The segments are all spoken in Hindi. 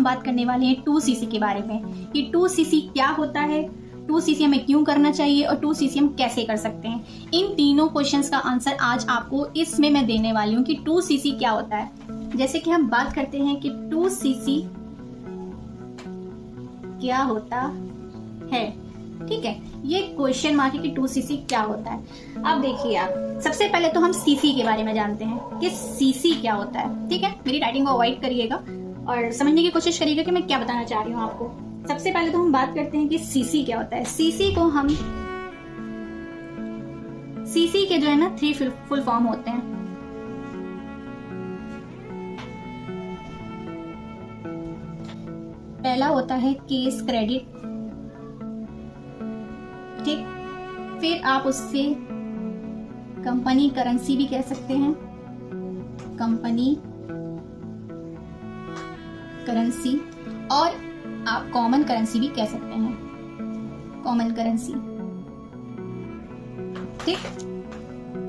बात करने वाले हैं 2cc के बारे में कि 2cc क्या होता है, 2cc हमें क्यों करना चाहिए और 2cc हम कैसे कर सकते हैं। इन तीनों क्वेश्चंस का आंसर आज आपको इसमें मैं देने वाली हूँ कि 2cc क्या होता है। जैसे कि हम बात करते हैं कि 2cc क्या होता है, ठीक है, ये क्वेश्चन मार्क है कि 2cc क्या होता है। अब देखिए आप, सबसे पहले तो हम cc के बारे में जानते हैं कि cc क्या होता है, ठीक है। मेरी राइटिंग को अवॉइड करिएगा और समझने की कोशिश करिएगा कि मैं क्या बताना चाह रही हूँ आपको। सबसे पहले तो हम बात करते हैं कि cc क्या होता है। cc को हम cc के जो है ना 3 फुल फॉर्म होते हैं। पहला होता है केस क्रेडिट, ठीक। फिर आप उससे कंपनी करेंसी भी कह सकते हैं, कंपनी करेंसी, और आप कॉमन करेंसी भी कह सकते हैं, कॉमन करेंसी, ठीक।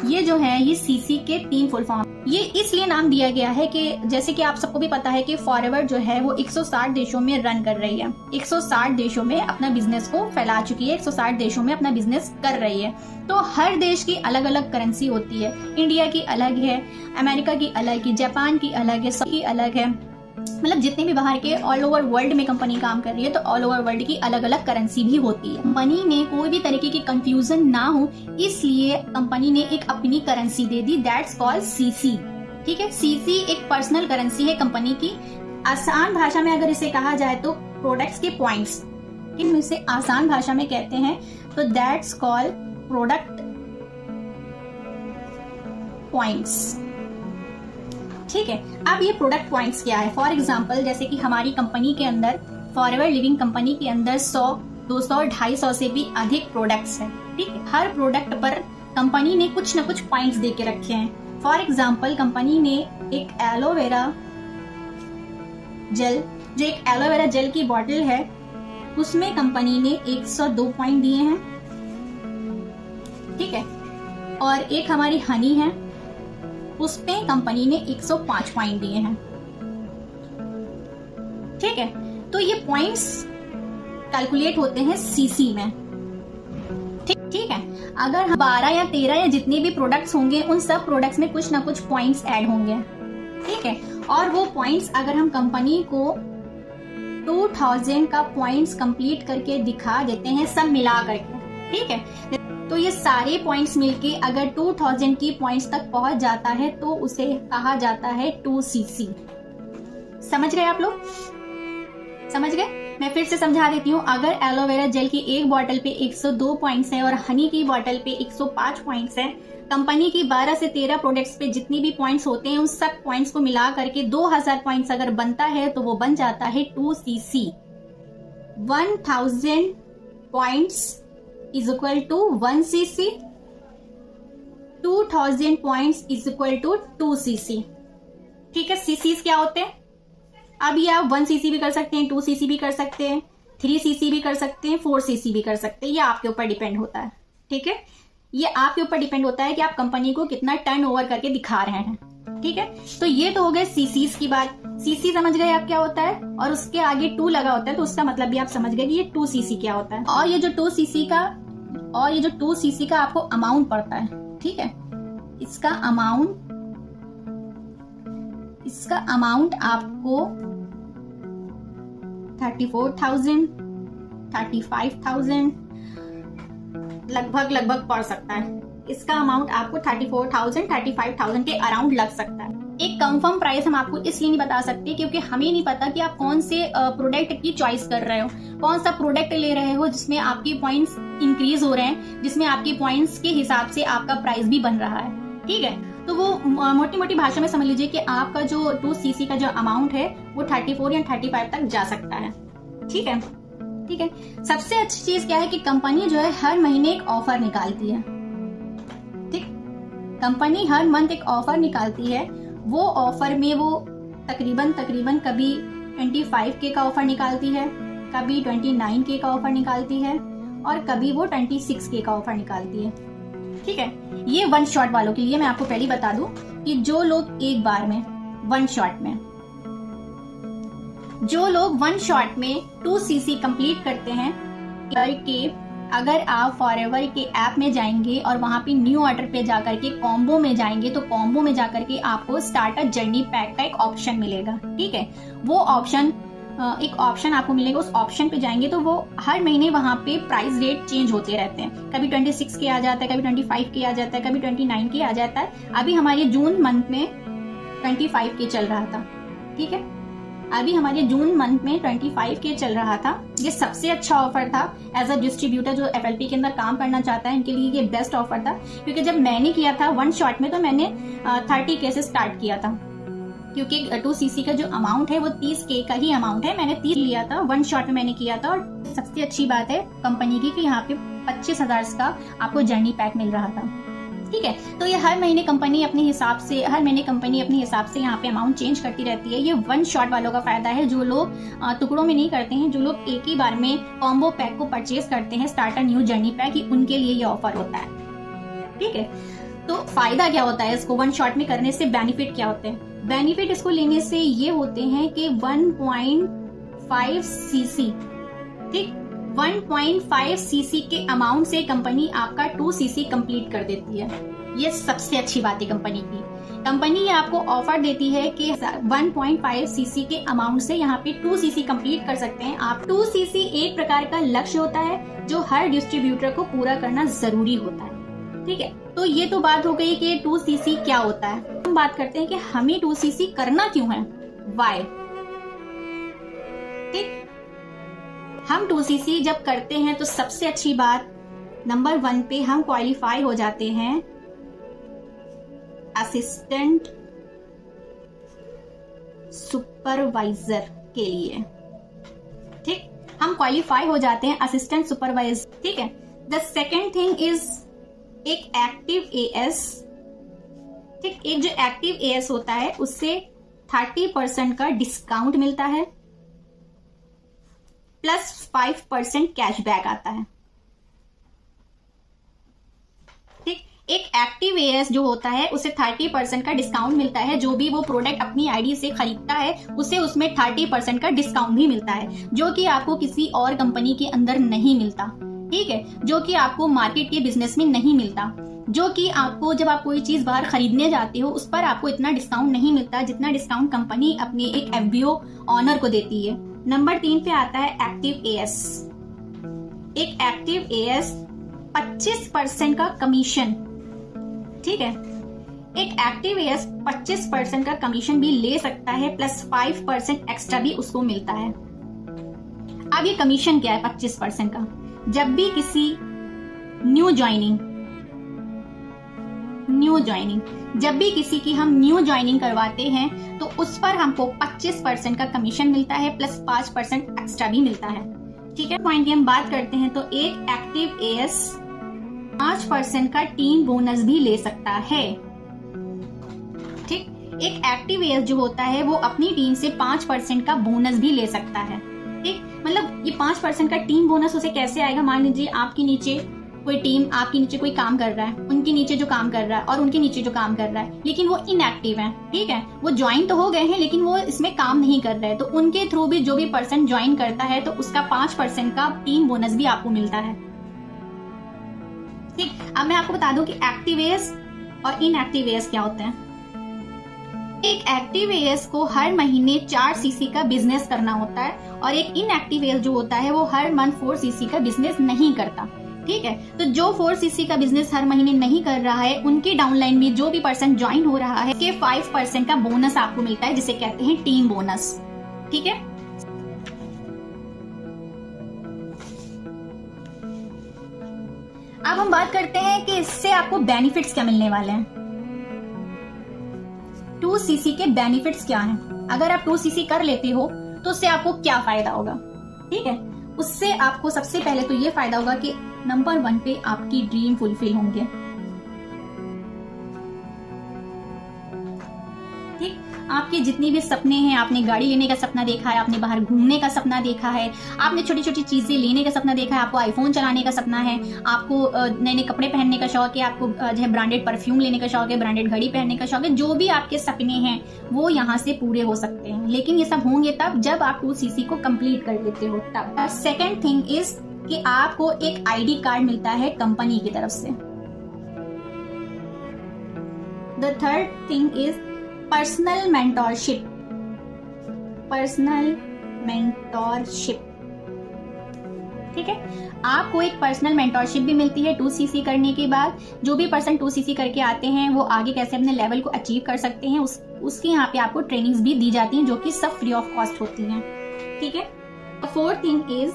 ये जो है ये सीसी के 3 फुल फॉर्म। ये इसलिए नाम दिया गया है कि जैसे कि आप सबको भी पता है कि फॉरएवर जो है वो 160 देशों में रन कर रही है, 160 देशों में अपना बिजनेस को फैला चुकी है, 160 देशों में अपना बिजनेस कर रही है। तो हर देश की अलग अलग करेंसी होती है। इंडिया की अलग है, अमेरिका की अलग है, जापान की अलग है, सबकी अलग है। मतलब जितने भी बाहर के ऑल ओवर वर्ल्ड में कंपनी काम कर रही है तो ऑल ओवर वर्ल्ड की अलग अलग करेंसी भी होती है। कंपनी ने कोई भी तरीके की कंफ्यूजन ना हो इसलिए कंपनी ने एक अपनी currency they the, that's called CC, ठीक है। सीसी एक पर्सनल करेंसी है कंपनी की। आसान भाषा में अगर इसे कहा जाए तो प्रोडक्ट्स के पॉइंट्स, इसे आसान भाषा में कहते हैं तो दैट्स कॉल्ड प्रोडक्ट पॉइंट्स, ठीक है। अब ये प्रोडक्ट पॉइंट्स क्या है? फॉर एग्जांपल जैसे कि हमारी कंपनी के अंदर, फॉरएवर लिविंग कंपनी के अंदर 100, 200, 250 से भी अधिक प्रोडक्ट्स हैं, ठीक है। हर प्रोडक्ट पर कंपनी ने कुछ न कुछ पॉइंट्स दे के रखे हैं। फॉर एग्जांपल कंपनी ने एक एलोवेरा जेल, जो एक एलोवेरा जेल की बॉटल है, उसमें कंपनी ने 102 पॉइंट दिए हैं, ठीक है। और एक हमारी हनी है, उस पे कंपनी ने 105 पॉइंट दिए हैं, ठीक है। तो ये पॉइंट्स कैलकुलेट होते हैं सीसी में, ठीक है। अगर 12 या 13 या जितने भी प्रोडक्ट्स होंगे उन सब प्रोडक्ट्स में कुछ ना कुछ पॉइंट्स ऐड होंगे, ठीक है। और वो पॉइंट्स अगर हम कंपनी को 2000 का पॉइंट्स कंप्लीट करके दिखा देते हैं सब मिला करके, ठीक है, तो ये सारे पॉइंट्स मिलके अगर 2000 की पॉइंट्स तक पहुंच जाता है तो उसे कहा जाता है 2cc। समझ गए आप लोग? समझ गए? मैं फिर से समझा देती हूँ। अगर एलोवेरा जेल की एक बॉटल पे 102 पॉइंट्स हैं और हनी की बॉटल पे 105 पॉइंट्स हैं, कंपनी की 12 से 13 प्रोडक्ट्स पे जितनी भी पॉइंट्स होते हैं उन सब पॉइंट्स को मिला करके 2000 पॉइंट्स अगर बनता है तो वो बन जाता है 2cc। 1000 points is equal to 1cc, 2000 points is equal to 2cc, ठीक है। सीसीज क्या होते हैं? अब ये आप 1cc भी कर सकते हैं, 2cc भी कर सकते हैं, 3cc भी कर सकते हैं, 4cc भी कर सकते हैं। ये आपके ऊपर डिपेंड होता है, ठीक है। ये आपके ऊपर डिपेंड होता है कि आप कंपनी को कितना टर्न ओवर करके दिखा रहे हैं, ठीक है। तो ये तो हो गए सीसीज की बात। सीसी समझ गए आप क्या होता है, और उसके आगे 2 लगा होता है तो उसका मतलब भी आप समझ गए कि ये 2cc क्या होता है। और ये जो 2cc का आपको अमाउंट पड़ता है, ठीक है, इसका अमाउंट आपको 34,000, 35,000 लगभग पड़ सकता है। इसका अमाउंट आपको 34,000, 35,000 के अराउंड लग सकता है। एक कंफर्म प्राइस हम आपको इसलिए नहीं बता सकते क्योंकि हमें नहीं पता कि आप कौन से प्रोडक्ट की चॉइस कर रहे हो, कौन सा प्रोडक्ट ले रहे हो जिसमें आपकी पॉइंट्स इंक्रीज हो रहे हैं, जिसमें आपकी पॉइंट्स के हिसाब से आपका प्राइस भी बन रहा है, ठीक है। तो वो मोटी मोटी भाषा में समझ लीजिए कि आपका जो 2cc का जो अमाउंट है वो 34 या 35 तक जा सकता है, ठीक है, ठीक है। सबसे अच्छी चीज क्या है कि कंपनी जो है हर महीने एक ऑफर निकालती है, ठीक। कंपनी हर मंथ एक ऑफर निकालती है। वो ऑफर में वो तकरीबन कभी 25K का ऑफर निकालती है, कभी 29K का ऑफर निकालती है और कभी वो 26K का ऑफर निकालती है, ठीक है। ये वन शॉट वालों के लिए मैं आपको पहले बता दूं कि जो लोग एक बार में वन शॉट में जो लोग 1 शॉट में 2 सीसी कंप्लीट करते हैं के, अगर आप फॉरएवर के ऐप में जाएंगे और वहां पे न्यू ऑर्डर पे जाकर के कॉम्बो में जाएंगे तो कॉम्बो में जाकर के आपको स्टार्टर जर्नी पैक का एक ऑप्शन मिलेगा। ठीक है, वो ऑप्शन एक ऑप्शन आपको मिलेगा, उस ऑप्शन पे जाएंगे तो वो हर महीने वहां पे प्राइस रेट चेंज होते रहते हैं। कभी 26 के आ जाता है, कभी 25 के आ जाता है, कभी 29 के आ जाता है। अभी हमारे जून मंथ में 25 के चल रहा था। ठीक है, अभी हमारे जून मंथ में 25 के चल रहा था। ये सबसे अच्छा ऑफर था एज अ डिस्ट्रीब्यूटर जो FLP के अंदर काम करना चाहता है, इनके लिए ये बेस्ट ऑफर था। क्योंकि जब मैंने किया था 1 शॉट में तो मैंने 30 के से स्टार्ट किया था, क्योंकि 2 सीसी का जो अमाउंट है वो 30 के का ही अमाउंट है। मैंने 30 लिया था, 1 शॉट में मैंने किया था। और सबसे अच्छी बात है कंपनी की कि यहाँ पे 25,000 का आपको जर्नी पैक मिल रहा था। ठीक है, तो ये हर महीने कंपनी अपने हिसाब से यहाँ पे अमाउंट चेंज करती रहती है। ये 1 शॉट वालों का फायदा है, जो लोग टुकड़ों में नहीं करते हैं, जो लोग एक ही बार में कॉम्बो पैक को परचेज करते हैं, स्टार्टर न्यू जर्नी पैक, उनके लिए ये ऑफर होता है। ठीक है, तो फायदा क्या होता है इसको 1 शॉट में करने से, बेनिफिट क्या होते हैं? बेनिफिट इसको लेने से ये होते हैं कि 1.5 सीसी, ठीक, 1.5 सीसी के अमाउंट से कंपनी आपका 2 सीसी कंप्लीट कर देती है। ये सबसे अच्छी बात है कंपनी की। कंपनी आपको ऑफर देती है कि 1.5 सीसी के अमाउंट से यहाँ पे 2 सीसी कंप्लीट कर सकते हैं आप। 2 सीसी एक प्रकार का लक्ष्य होता है जो हर डिस्ट्रीब्यूटर को पूरा करना जरूरी होता है। ठीक है, तो ये तो बात हो गई कि 2 सीसी क्या होता है। हम बात करते हैं कि हमें 2 सीसी करना क्यों है, वाई। ठीक, हम 2 सीसी जब करते हैं तो सबसे अच्छी बात, नंबर 1 पे हम क्वालिफाई हो जाते हैं असिस्टेंट सुपरवाइजर के लिए। ठीक, हम क्वालिफाई हो जाते हैं असिस्टेंट सुपरवाइजर। ठीक है, द सेकेंड थिंग इज एक एक्टिव एएस। ठीक, एक जो एक्टिव एएस होता है उससे 30% का डिस्काउंट मिलता है, प्लस 5% कैशबैक आता है। ठीक, एक एक्टिव एएस जो होता है उसे 30% का डिस्काउंट मिलता है। जो भी वो प्रोडक्ट अपनी आईडी से खरीदता है उसे उसमें 30% का डिस्काउंट भी मिलता है, जो कि आपको किसी और कंपनी के अंदर नहीं मिलता। ठीक है, जो कि आपको मार्केट के बिजनेस में नहीं मिलता, जो कि आपको जब आप कोई चीज बाहर खरीदने जाते हो उस पर आपको इतना डिस्काउंट नहीं मिलता जितना डिस्काउंट कंपनी अपने एक FBO ऑनर को देती है। नंबर 3 पे आता है एक्टिव एएस। एक एक्टिव एएस 25% का कमीशन। ठीक है, एक एक्टिव एएस 25% का कमीशन भी ले सकता है, प्लस 5% एक्स्ट्रा भी उसको मिलता है। अब ये कमीशन क्या है 25% का? जब भी किसी न्यू ज्वाइनिंग जब भी किसी की हम न्यू ज्वाइनिंग करवाते हैं तो उस पर हमको 25% का कमीशन मिलता है, प्लस 5% एक्स्ट्रा भी मिलता है। ठीक है, पॉइंट की हम बात करते हैं तो एक एक्टिव एएस 5% का टीम बोनस भी ले सकता है। ठीक, एक एक्टिव एएस जो होता है वो अपनी टीम से 5% का बोनस भी ले सकता है। ठीक, मतलब ये 5% का टीम बोनस उसे कैसे आएगा? मान लीजिए आपके नीचे कोई टीम, आपके नीचे कोई काम कर रहा है, उनके नीचे जो काम कर रहा है और उनके नीचे जो काम कर रहा है, लेकिन वो इनएक्टिव है। ठीक है, वो ज्वाइन तो हो गए हैं लेकिन वो इसमें काम नहीं कर रहे हैं, तो उनके थ्रू भी जो भी पर्सन ज्वाइन करता है तो उसका 5% का टीम बोनस भी आपको मिलता है। ठीक, अब मैं आपको बता दूं कि एक्टिव एएस और इनएक्टिव एएस क्या होते हैं। एक एक्टिव एएस को हर महीने 4 सीसी का बिजनेस करना होता है और एक इनएक्टिव एएस जो होता है वो हर मंथ 4 सीसी का बिजनेस नहीं करता। ठीक है, तो जो 4 सीसी का बिजनेस हर महीने नहीं कर रहा है उनके डाउनलाइन में जो भी पर्सन ज्वाइन हो रहा है के 5% का बोनस आपको मिलता है, जिसे कहते हैं टीम बोनस। ठीक है, अब हम बात करते हैं कि इससे आपको बेनिफिट्स क्या मिलने वाले हैं। 2 सीसी के बेनिफिट्स क्या हैं? अगर आप 2 सीसी कर लेते हो तो उससे आपको क्या फायदा होगा? ठीक है, उससे आपको सबसे पहले तो ये फायदा होगा कि नंबर 1 पे आपकी ड्रीम फुलफिल होंगे। ठीक, आपके जितने भी सपने हैं, आपने गाड़ी लेने का सपना देखा है, आपने बाहर घूमने का सपना देखा है, आपने छोटी छोटी चीजें लेने का सपना देखा है, आपको आईफोन चलाने का सपना है, आपको नए नए कपड़े पहनने का शौक है, आपको जो है ब्रांडेड परफ्यूम लेने का शौक है, ब्रांडेड घड़ी पहनने का शौक है, जो भी आपके सपने हैं वो यहाँ से पूरे हो सकते हैं। लेकिन ये सब होंगे तब जब आप 2cc को कंप्लीट कर लेते हो तब। सेकेंड थिंग इज कि आपको एक ID कार्ड मिलता है कंपनी की तरफ से। The third thing is personal mentorship. Personal mentorship, ठीक है, आपको एक पर्सनल मेंटोरशिप भी मिलती है 2cc करने के बाद। जो भी पर्सन 2cc करके आते हैं वो आगे कैसे अपने लेवल को अचीव कर सकते हैं उसकी यहाँ पे आपको ट्रेनिंग्स भी दी जाती हैं, जो कि सब फ्री ऑफ कॉस्ट होती हैं, ठीक है। Fourth thing is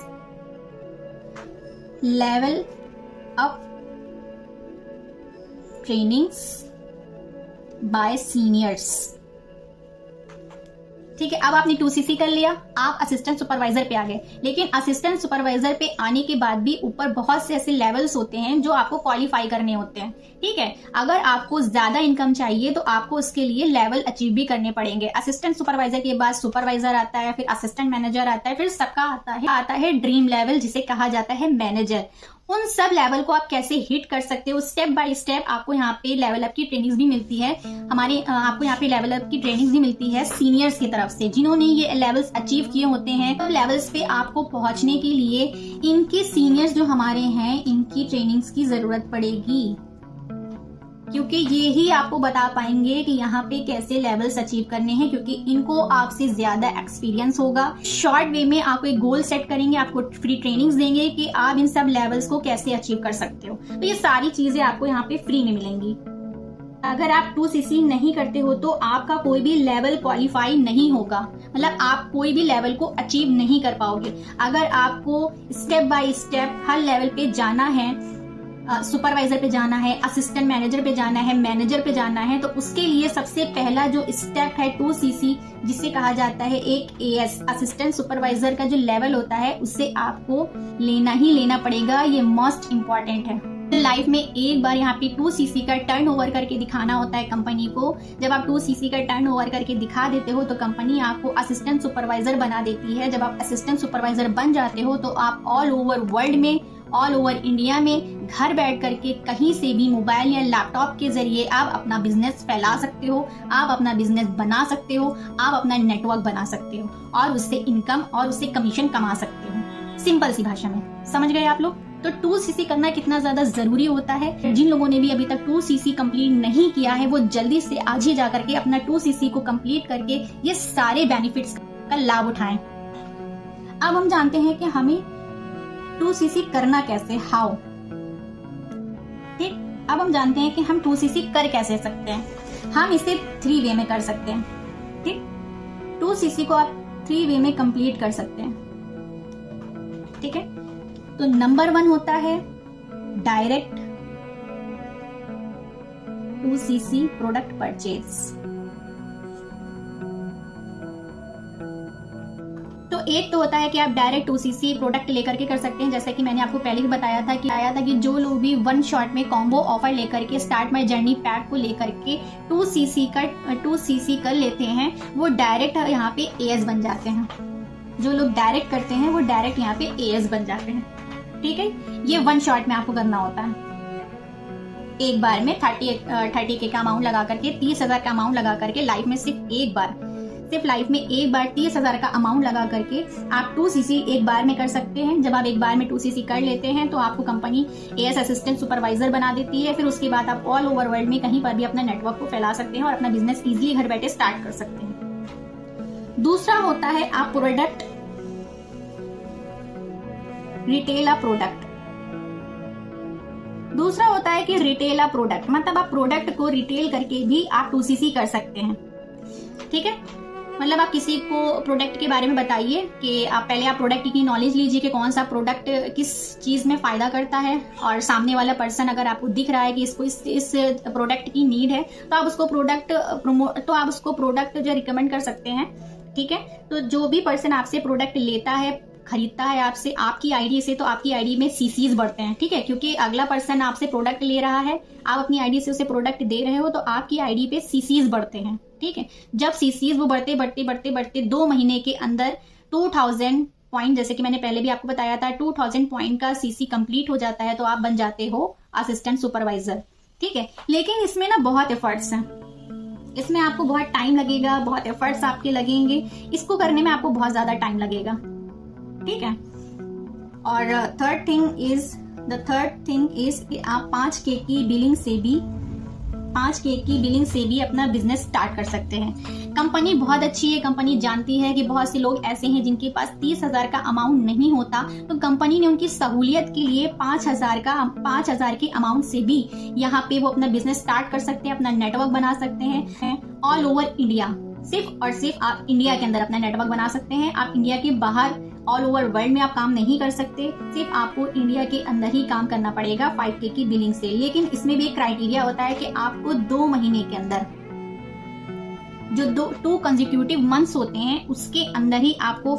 level up trainings by seniors, ठीक है। अब आपने 2cc कर लिया, आप असिस्टेंट सुपरवाइजर पे आ गए, लेकिन असिस्टेंट सुपरवाइजर पे आने के बाद भी ऊपर बहुत से ऐसे लेवल्स होते हैं जो आपको क्वालिफाई करने होते हैं, ठीक है। अगर आपको ज्यादा इनकम चाहिए तो आपको उसके लिए लेवल अचीव भी करने पड़ेंगे। असिस्टेंट सुपरवाइजर के बाद सुपरवाइजर आता है, फिर असिस्टेंट मैनेजर आता है, फिर सबका आता है ड्रीम लेवल, जिसे कहा जाता है मैनेजर। उन सब लेवल को आप कैसे हिट कर सकते हो, स्टेप बाय स्टेप आपको यहाँ पे लेवल अप की ट्रेनिंग्स भी मिलती है। आपको यहाँ पे लेवल अप की ट्रेनिंग्स भी मिलती है सीनियर्स की तरफ से, जिन्होंने ये लेवल्स अचीव किए होते हैं। तो लेवल्स पे आपको पहुंचने के लिए इनके सीनियर्स जो हमारे हैं, इनकी ट्रेनिंग्स की जरूरत पड़ेगी, क्योंकि ये ही आपको बता पाएंगे कि यहाँ पे कैसे लेवल्स अचीव करने हैं, क्योंकि इनको आपसे ज्यादा एक्सपीरियंस होगा। शॉर्ट वे में आपको एक गोल सेट करेंगे, आपको फ्री ट्रेनिंग्स देंगे कि आप इन सब लेवल्स को कैसे अचीव कर सकते हो। तो ये सारी चीजें आपको यहाँ पे फ्री में मिलेंगी। अगर आप 2cc नहीं करते हो तो आपका कोई भी लेवल क्वालिफाई नहीं होगा, मतलब आप कोई भी लेवल को अचीव नहीं कर पाओगे। अगर आपको step by step her level पे जाना है, सुपरवाइजर पे जाना है, असिस्टेंट मैनेजर पे जाना है, मैनेजर पे जाना है, तो उसके लिए सबसे पहला जो स्टेप है 2cc, जिसे कहा जाता है एक AS असिस्टेंट सुपरवाइजर का जो लेवल होता है, उससे आपको लेना ही लेना पड़ेगा। ये मोस्ट इम्पॉर्टेंट है। लाइफ में एक बार यहाँ पे 2cc का टर्न ओवर करके दिखाना होता है कंपनी को। जब आप 2cc का टर्न ओवर करके दिखा देते हो तो कंपनी आपको असिस्टेंट सुपरवाइजर बना देती है। जब आप असिस्टेंट सुपरवाइजर बन जाते हो तो आप ऑल ओवर वर्ल्ड में, ऑल ओवर इंडिया में घर बैठ करके कहीं से भी मोबाइल या लैपटॉप के जरिए आप अपना बिजनेस फैला सकते हो, आप अपना बिजनेस बना सकते हो, आप अपना नेटवर्क बना सकते हो और उससे इनकम और उससे कमीशन कमा सकते हो। सिंपल सी भाषा में समझ गए आप लोग? तो 2cc करना कितना ज्यादा जरूरी होता है। जिन लोगों ने भी अभी तक 2cc कंप्लीट नहीं किया है वो जल्दी से आज ही जा करके अपना 2cc को कंप्लीट करके ये सारे बेनिफिट्स का लाभ उठाएं। अब हम जानते हैं कि हमें 2cc करना कैसे, हाउ, ठीक। अब हम जानते हैं कि हम 2cc कर कैसे सकते हैं। हम इसे 3 वे में कर सकते हैं, ठीक। 2cc को आप 3 वे में कंप्लीट कर सकते हैं, ठीक है। तो नंबर 1 होता है डायरेक्ट 2cc प्रोडक्ट परचेज। तो एक तो होता है कि आप डायरेक्ट 2cc प्रोडक्ट लेकर के कर सकते हैं, जैसे कि मैंने आपको पहले भी बताया था कि जो लोग भी 1 शॉट में कॉम्बो ऑफर लेकर के स्टार्ट माई जर्नी पैक को लेकर के 2cc कर लेते हैं, वो डायरेक्ट यहाँ पे AS बन जाते हैं। जो लोग डायरेक्ट करते हैं वो डायरेक्ट यहाँ पे AS बन जाते हैं, ठीक है। ये 1 शॉट में आपको करना होता है। एक बार में 30K का अमाउंट लगा करके, 30,000 का अमाउंट लगा करके लाइफ में सिर्फ लाइफ में एक बार 30,000 का अमाउंट लगा करके आप 2cc एक बार में कर सकते हैं। जब आप एक बार में 2cc कर लेते हैं तो आपको कंपनी AS असिस्टेंट सुपरवाइजर बना देती है। फिर उसके बाद आप ऑल ओवर वर्ल्ड में कहीं पर भी अपना नेटवर्क को फैला सकते हैं और अपना बिजनेस इजीली घर बैठे स्टार्ट कर सकते हैं। दूसरा होता है आप प्रोडक्ट रिटेल अ प्रोडक्ट। दूसरा होता है कि रिटेल अ प्रोडक्ट, मतलब आप प्रोडक्ट को रिटेल करके भी आप 2cc कर सकते हैं, ठीक है। मतलब आप किसी को प्रोडक्ट के बारे में बताइए कि आप प्रोडक्ट की नॉलेज लीजिए कि कौन सा प्रोडक्ट किस चीज में फायदा करता है, और सामने वाला पर्सन अगर आपको दिख रहा है कि इसको इस प्रोडक्ट की नीड है तो आप उसको प्रोडक्ट जो रिकमेंड कर सकते हैं, ठीक है। तो जो भी पर्सन आपसे प्रोडक्ट लेता है, खरीदता है आपसे, आपकी आईडी से, तो आपकी आईडी में सीसीज बढ़ते हैं, ठीक है। क्योंकि अगला पर्सन आपसे प्रोडक्ट ले रहा है, आप अपनी आईडी से उसे प्रोडक्ट दे रहे हो, तो आपकी आईडी पे सीसीज बढ़ते हैं, ठीक है। जब सीसीज वो बढ़ते बढ़ते बढ़ते बढ़ते 2 महीने के अंदर 2000 पॉइंट, जैसे कि मैंने पहले भी आपको बताया था, 2000 पॉइंट का सीसी कंप्लीट हो जाता है तो आप बन जाते हो असिस्टेंट सुपरवाइजर, ठीक है। लेकिन इसमें ना बहुत एफर्ट्स हैं, इसमें आपको बहुत टाइम लगेगा, बहुत एफर्ट्स आपके लगेंगे, इसको करने में आपको बहुत ज्यादा टाइम लगेगा, ठीक है। और थर्ड थिंग इज कि आप 5K की बिलिंग से भी अपना बिजनेस स्टार्ट कर सकते हैं। कंपनी बहुत अच्छी है, कंपनी जानती है कि बहुत से लोग ऐसे हैं जिनके पास 30,000 का अमाउंट नहीं होता, तो कंपनी ने उनकी सहूलियत के लिए 5,000 के अमाउंट से भी यहाँ पे वो अपना बिजनेस स्टार्ट कर सकते हैं, अपना नेटवर्क बना सकते हैं ऑल ओवर इंडिया। सिर्फ और सिर्फ आप इंडिया के अंदर अपना नेटवर्क बना सकते हैं, आप इंडिया के बाहर ऑल ओवर वर्ल्ड में आप काम नहीं कर सकते, सिर्फ आपको इंडिया के अंदर ही काम करना पड़ेगा 5K की बिलिंग से। लेकिन इसमें भी एक क्राइटेरिया होता है कि आपको 2 महीने के अंदर, जो 2 कंसेक्यूटिव मंथ्स होते हैं उसके अंदर ही आपको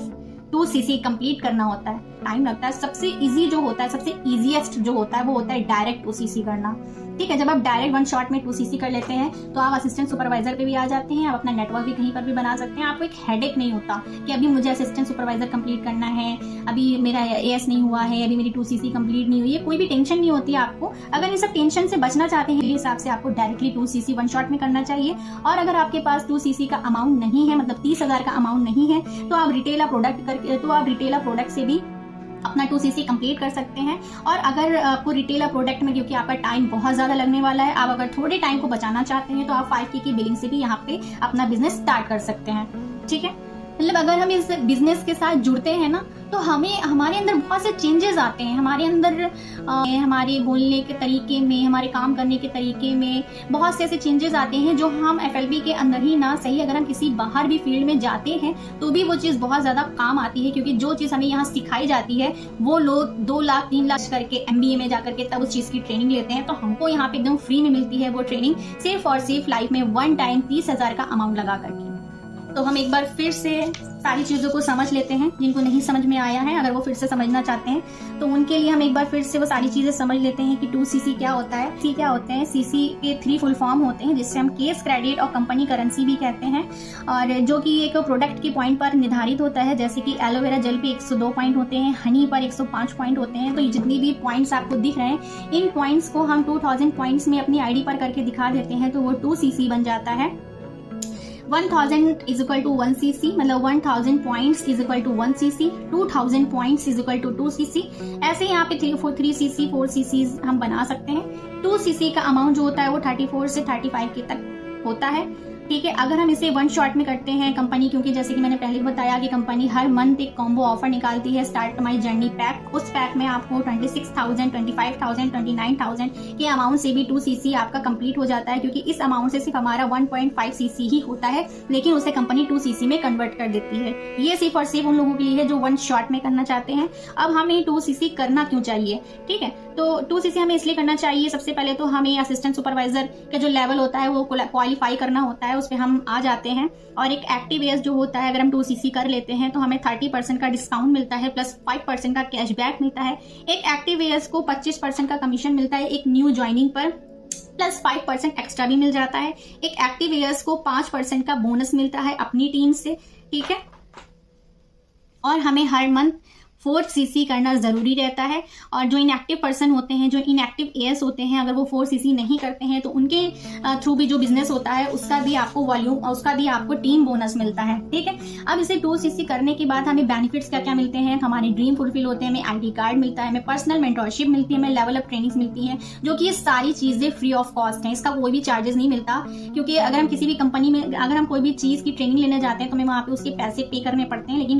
2cc कंप्लीट करना होता है। टाइम लगता है। सबसे इजी जो होता है, सबसे इजीएस्ट जो होता है वो होता है डायरेक्ट 2cc करना, ठीक है। जब आप डायरेक्ट 1 शॉट में 2cc कर लेते हैं तो आप असिस्टेंट सुपरवाइजर पे भी आ जाते हैं, आप अपना नेटवर्क भी कहीं पर भी बना सकते हैं। आपको एक हेडेक नहीं होता कि अभी मुझे असिस्टेंट सुपरवाइजर कंप्लीट करना है, अभी मेरा AS नहीं हुआ है, अभी मेरी 2cc कंप्लीट नहीं हुई है, कोई भी टेंशन नहीं होती है आपको। अगर इन सब टेंशन से बचना चाहते हैं, इस हिसाब से आपको डायरेक्टली 2cc 1 शॉट में करना चाहिए। और अगर आपके पास 2cc का अमाउंट नहीं है, मतलब 30,000 का अमाउंट नहीं है, तो आप रिटेलर प्रोडक्ट से भी अपना 2cc कंप्लीट कर सकते हैं। और अगर आपको रिटेलर प्रोडक्ट में, क्योंकि आपका टाइम बहुत ज्यादा लगने वाला है, आप अगर थोड़े टाइम को बचाना चाहते हैं तो आप 5K की बिलिंग से भी यहाँ पे अपना बिजनेस स्टार्ट कर सकते हैं, ठीक है। मतलब अगर हम इस बिजनेस के साथ जुड़ते हैं ना तो हमारे अंदर बहुत से चेंजेस आते हैं, हमारे अंदर हमारे बोलने के तरीके में, हमारे काम करने के तरीके में बहुत से ऐसे चेंजेस आते हैं जो हम FLB के अंदर ही ना सही, अगर हम किसी बाहर भी फील्ड में जाते हैं तो भी वो चीज़ बहुत ज़्यादा काम आती है। क्योंकि जो चीज़ हमें यहाँ सिखाई जाती है वो लोग 2 लाख 3 लाख करके MBA में जाकर के तब उस चीज़ की ट्रेनिंग लेते हैं, तो हमको यहाँ पे एकदम फ्री में मिलती है वो ट्रेनिंग, सिर्फ और सिर्फ लाइफ में 1 टाइम 30,000 का अमाउंट लगा करके। तो हम एक बार फिर से सारी चीज़ों को समझ लेते हैं, जिनको नहीं समझ में आया है, अगर वो फिर से समझना चाहते हैं तो उनके लिए हम एक बार फिर से वो सारी चीज़ें समझ लेते हैं कि 2cc क्या होता है। C क्या होते हैं? CC के 3 फुल फॉर्म होते हैं, जिससे हम केस, क्रेडिट और कंपनी करेंसी भी कहते हैं, और जो कि एक प्रोडक्ट के पॉइंट पर निर्धारित होता है। जैसे कि एलोवेरा जेल पे 102 पॉइंट होते हैं, हनी पर 105 पॉइंट होते हैं। तो ये जितनी भी पॉइंट्स आपको दिख रहे हैं, इन पॉइंट्स को हम 2000 पॉइंट्स में अपनी ID पर करके दिखा देते हैं तो वो 2cc बन जाता है। 1000 इज इक्वल टू 1cc, मतलब 1000 points is equal to 1cc, 2000 points is equal to 2cc। ऐसे यहाँ पे 3cc 4cc हम बना सकते हैं। 2cc का अमाउंट जो होता है वो 34 से 35 के तक होता है, ठीक है। अगर हम इसे 1 शॉट में करते हैं, कंपनी, क्योंकि जैसे कि मैंने पहले बताया कि कंपनी हर मंथ एक कॉम्बो ऑफर निकालती है, स्टार्ट माई जर्नी पैक। उस पैक में आपको 26,000, 25,000, 29,000 के अमाउंट से भी 2cc आपका कंप्लीट हो जाता है। क्योंकि इस अमाउंट से सिर्फ हमारा 1.5cc ही होता है, लेकिन उसे कंपनी 2cc में कन्वर्ट कर देती है। ये सिर्फ और सिर्फ उन लोगों के लिए है जो 1 शॉट में करना चाहते हैं। अब हमें 2cc करना क्यों चाहिए, ठीक है। तो 2cc हमें इसलिए करना चाहिए, सबसे पहले तो हमें असिस्टेंट सुपरवाइजर का जो लेवल होता है वो क्वालिफाई करना होता है, उस पर हम आ जाते हैं। और एक एक्टिव एज जो होता है, अगर हम 2cc कर लेते हैं तो हमें 30% का डिस्काउंट मिलता है, प्लस 5% का कैशबैक मिलता है। एक एक्टिव एज को 25% का कमीशन मिलता है एक न्यू ज्वाइनिंग पर, प्लस 5% एक्स्ट्रा भी मिल जाता है। एक एक्टिव एज को 5% का बोनस मिलता है अपनी टीम से, ठीक है। और हमें हर मंथ 4cc करना जरूरी रहता है। और जो इनएक्टिव पर्सन होते हैं, जो इनएक्टिव AS होते हैं, अगर वो 4cc नहीं करते हैं तो उनके थ्रू भी जो बिजनेस होता है उसका भी आपको वॉल्यूम, उसका भी आपको टीम बोनस मिलता है, ठीक है। अब इसे 2cc करने के बाद हमें बेनिफिट्स क्या क्या मिलते हैं, हमारे ड्रीम फुलफिल होते हैं, हमें ID कार्ड मिलता है, हमें पर्सनल मेंटरशिप मिलती है, हमें लेवल अप ट्रेनिंग्स मिलती हैं, जो कि ये सारी चीजें फ्री ऑफ कॉस्ट है, इसका कोई भी चार्जेस नहीं मिलता। क्योंकि अगर हम किसी भी कंपनी में, अगर हम कोई भी चीज की ट्रेनिंग लेने जाते हैं तो हमें वहाँ पे उसके पैसे पे करने पड़ते हैं, लेकिन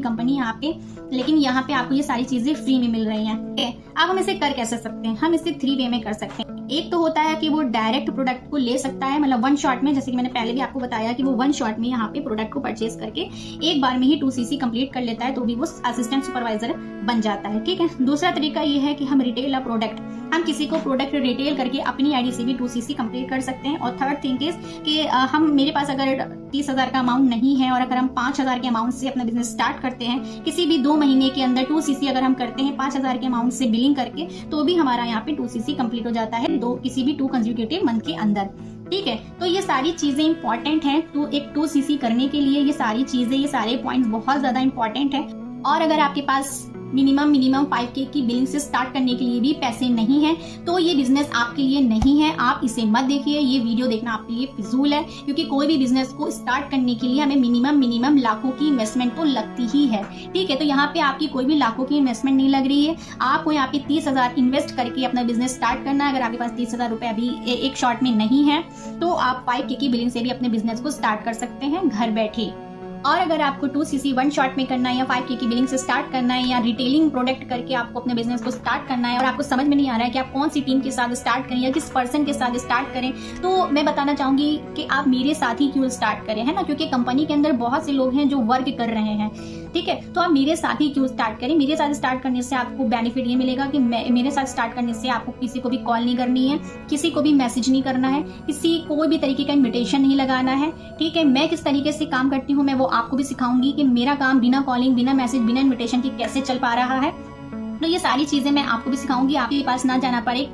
यहाँ पे आपको ये सारी चीजें फ्री में मिल रही हैं। अब हम इसे कर कैसे सकते हैं? हम इसे 3 वे में कर सकते हैं। एक तो होता है कि वो डायरेक्ट प्रोडक्ट को ले सकता है, मतलब 1 शॉट में, जैसे कि मैंने पहले भी आपको बताया कि वो 1 शॉट में यहाँ पे प्रोडक्ट को परचेज करके एक बार में ही 2cc कंप्लीट कर लेता है, तो भी वो असिस्टेंट सुपरवाइजर बन जाता है, ठीक है। दूसरा तरीका ये है कि हम रिटेल प्रोडक्ट, हम किसी को प्रोडक्ट रिटेल करके अपनी ID से भी 2cc कंप्लीट कर सकते हैं। और थर्ड थिंग इज कि हम, मेरे पास अगर 30,000 का अमाउंट नहीं है और अगर हम 5,000 के अमाउंट से अपना बिजनेस स्टार्ट करते हैं, किसी भी 2 महीने के अंदर 2cc अगर हम करते हैं 5,000 के अमाउंट से बिलिंग करके, तो भी हमारा यहाँ पे 2cc कंप्लीट हो जाता है किसी भी 2 कंसेक्यूटिव मंथ के अंदर, ठीक है। तो ये सारी चीजें इंपॉर्टेंट हैं, तो एक 2cc करने के लिए ये सारी चीजें, ये सारे पॉइंट्स बहुत ज्यादा इंपॉर्टेंट है। और अगर आपके पास मिनिमम 5K की बिलिंग से स्टार्ट करने के लिए भी पैसे नहीं हैं, तो ये बिजनेस आपके लिए नहीं है। आप इसे मत देखिए, ये वीडियो देखना आपके लिए फिजूल है, क्योंकि कोई भी बिजनेस को स्टार्ट करने के लिए हमें मिनिमम लाखों की इन्वेस्टमेंट तो लगती ही है। ठीक है, तो यहाँ पे आपकी कोई भी लाखों की इन्वेस्टमेंट नहीं लग रही है। आपको यहाँ पे 30,000 इन्वेस्ट करके अपना बिजनेस स्टार्ट करना है। अगर आपके पास 30,000 रुपए अभी एक शॉर्ट में नहीं है, तो आप 5K की बिलिंग से भी अपने बिजनेस को स्टार्ट कर सकते हैं घर बैठे। और अगर आपको 2cc 1 शॉट में करना है, या 5K की बिलिंग से स्टार्ट करना है, या रिटेलिंग प्रोडक्ट करके आपको अपने बिजनेस को स्टार्ट करना है, और आपको समझ में नहीं आ रहा है कि आप कौन सी टीम के साथ स्टार्ट करें या किस पर्सन के साथ स्टार्ट करें, तो मैं बताना चाहूंगी कि आप मेरे साथ ही क्यों स्टार्ट करें, है ना। क्योंकि कंपनी के अंदर बहुत से लोग हैं जो वर्क कर रहे हैं, ठीक है। तो आप मेरे साथ ही क्यों स्टार्ट करें। मेरे साथ स्टार्ट करने से आपको बेनिफिट ये मिलेगा कि मेरे साथ स्टार्ट करने से आपको किसी को भी कॉल नहीं करनी है, किसी को भी मैसेज नहीं करना है, किसी कोई भी तरीके का इन्विटेशन नहीं लगाना है, ठीक है। मैं किस तरीके से काम करती हूँ, मैं वो आपको भी सिखाऊंगी कि मेरा काम बिना कॉलिंग, बिना मैसेज, बिना इन्विटेशन के कैसे चल पा रहा है। तो ये सारी चीजें मैं आपको भी सिखाऊंगी, आपके पास ना जाना पड़े।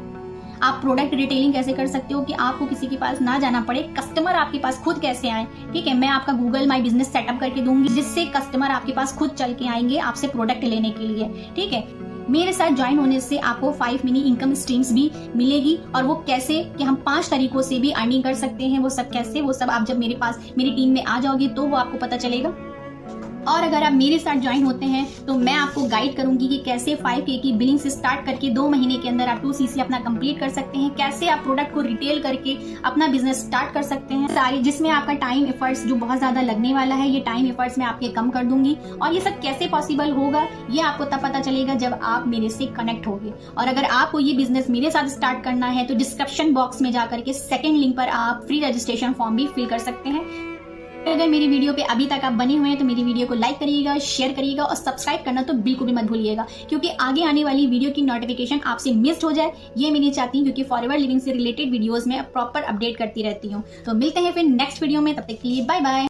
आप प्रोडक्ट रिटेलिंग कैसे कर सकते हो कि आपको किसी के पास ना जाना पड़े, कस्टमर आपके पास खुद कैसे आए, ठीक है। मैं आपका गूगल माई बिजनेस सेटअप करके दूंगी, जिससे कस्टमर आपके पास खुद चल के आएंगे आपसे प्रोडक्ट लेने के लिए, ठीक है। मेरे साथ ज्वाइन होने से आपको 5 मिनी इनकम स्ट्रीम्स भी मिलेगी, और वो कैसे कि हम 5 तरीकों से भी अर्निंग कर सकते हैं। वो सब कैसे, वो सब आप जब मेरी टीम में आ जाओगे तो वो आपको पता चलेगा। और अगर आप मेरे साथ ज्वाइन होते हैं तो मैं आपको गाइड करूंगी कि कैसे 5K की बिलिंग से स्टार्ट करके 2 महीने के अंदर आप 2cc अपना कंप्लीट कर सकते हैं, कैसे आप प्रोडक्ट को रिटेल करके अपना बिजनेस स्टार्ट कर सकते हैं सारी, जिसमें आपका टाइम एफर्ट्स जो बहुत ज्यादा लगने वाला है, ये टाइम एफर्ट्स मैं आपके कम कर दूंगी। और ये सब कैसे पॉसिबल होगा, ये आपको तब पता चलेगा जब आप मेरे से कनेक्ट होगे। और अगर आपको ये बिजनेस मेरे साथ स्टार्ट करना है तो डिस्क्रिप्शन बॉक्स में जाकर के सेकेंड लिंक पर आप फ्री रजिस्ट्रेशन फॉर्म भी फिल कर सकते हैं। अगर मेरी वीडियो पे अभी तक आप बने हुए हैं तो मेरी वीडियो को लाइक करिएगा, शेयर करिएगा, और सब्सक्राइब करना तो बिल्कुल भी मत भूलिएगा, क्योंकि आगे आने वाली वीडियो की नोटिफिकेशन आपसे मिस हो जाए, ये मैं नहीं चाहती, क्योंकि फॉरएवर लिविंग से रिलेटेड वीडियोस में प्रॉपर अपडेट करती रहती हूँ। तो मिलते हैं फिर नेक्स्ट वीडियो में, तब तक के लिए बाय बाय।